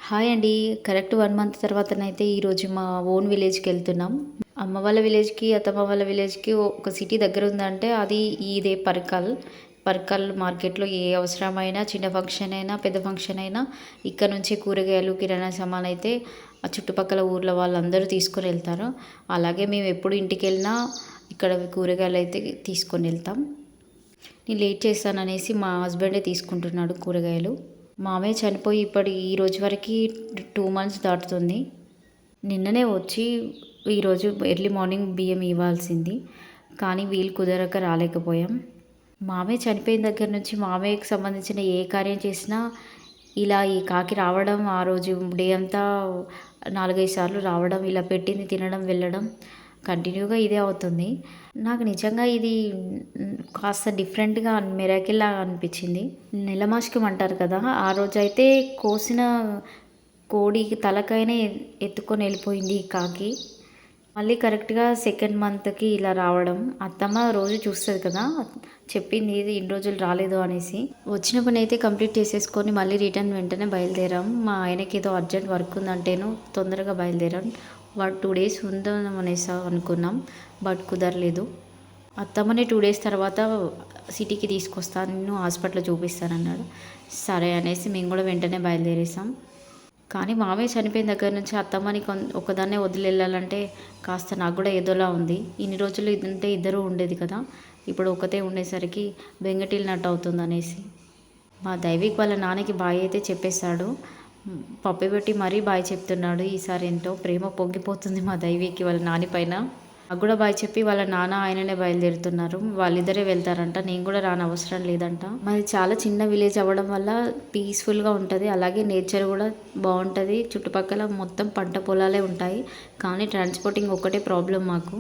Hi అండి. Correct 1 month తర్వాతనైతే ఈరోజు మా ఓన్ విలేజ్‌కి వెళ్తున్నాం. అమ్మ వాళ్ళ విలేజ్‌కి, అత్తమ్మ వాళ్ళ విలేజ్‌కి ఒక సిటీ దగ్గర ఉందంటే అది ఇదే పర్కల్. పర్కల్ మార్కెట్‌లో ఏ అవసరమైనా చిన్న ఫంక్షన్ అయినా, పెద్ద ఫంక్షన్ అయినా ఇక్కడ నుంచే కూరగాయలు, కిరాణా సామానయితే ఆ చుట్టుపక్కల ఊర్ల వాళ్ళందరూ తీసుకొని వెళ్తారు. అలాగే మేము ఎప్పుడు ఇంటికెళ్ళినా ఇక్కడ కూరగాయలైతే తీసుకొని వెళ్తాం. నేను లేట్ చేశాననేసి మా హస్బెండే తీసుకుంటున్నాడు కూరగాయలు. మామయ్య చనిపోయి ఈ రోజు వరకి 2 మంత్స్ దాటుతుంది. నిన్ననే వచ్చి ఈరోజు ఎర్లీ మార్నింగ్ బియ్యం ఇవ్వాల్సింది. కానీ వీలు కుదరక రాలేకపోయాం. మామయ్య చనిపోయిన దగ్గర నుంచి మామయ్యకి సంబంధించిన ఏ కార్యం చేసినా ఇలా ఈ కాకి రావడం, ఆ రోజు డే అంతా 4, 5 సార్లు రావడం, ఇలా పెట్టింది తినడం, వెళ్ళడం కంటిన్యూగా ఇదే అవుతుంది. నాకు నిజంగా ఇది కాస్త డిఫరెంట్‌గా మిరాకిల్‌లాగా అనిపించింది. నెలమాసికం అంటారు కదా! ఆ రోజైతే కోసిన కోడి తలకాయనే ఎత్తుకొని వెళ్ళిపోయింది ఈ కాకి. మళ్ళీ కరెక్ట్‌గా సెకండ్ మంత్‌కి ఇలా రావడం. అత్తమ్మ రోజు చూస్తది కదా! చెప్పింది ఇది ఇన్ని రోజులు రాలేదు అనేసి. వచ్చిన పనైతే కంప్లీట్ చేసేసుకొని మళ్ళీ రిటర్న్ వెంటనే బయలుదేరాం. మా ఆయనకి ఏదో అర్జెంట్ వర్క్ ఉందంటేను తొందరగా బయలుదేరాం. 2 డేస్ ఉందాం అనేసి అనుకున్నాం. బట్ కుదరలేదు. అత్తమ్మని 2 డేస్ తర్వాత సిటీకి తీసుకొస్తాను, నిన్ను హాస్పిటల్‌లో చూపిస్తానన్నాడు. సరే అనేసి మేము కూడా వెంటనే బయలుదేరేసాం. కానీ మామయ్య చనిపోయిన దగ్గర నుంచి అత్తమ్మని ఒక్కదాన్నే వదిలెళ్ళాలంటే కాస్త నాకు కూడా ఏదోలా ఉంది. ఇన్ని రోజులు ఇదుంటే ఇద్దరు ఉండేది కదా! ఇప్పుడు ఒక్కతే ఉండేసరికి బెంగటిల్లినట్టు అవుతుందనేసి. మా దైవిక్ వాళ్ళ నాన్నకి బాయ్ అయితే చెప్పేశాడు. పప్పి పెట్టి మరీ బాయ్ చెప్తున్నాడు. ఈసారి ఏంటో ప్రేమ పొంగిపోతుంది మా దైవికి వాళ్ళ నాని పైన. నాకు కూడా బాయ్ చెప్పి వాళ్ళ నాన్న ఆయననే బయలుదేరుతున్నారు. వాళ్ళిద్దరే వెళ్తారంట. నేను కూడా రానవసరం లేదంట. మాది చాలా చిన్న విలేజ్ అవ్వడం వల్ల పీస్ఫుల్గా ఉంటుంది. అలాగే నేచర్ కూడా బాగుంటుంది. చుట్టుపక్కల మొత్తం పంట పొలాలే ఉంటాయి. కానీ ట్రాన్స్పోర్టింగ్ ఒక్కటే ప్రాబ్లం మాకు.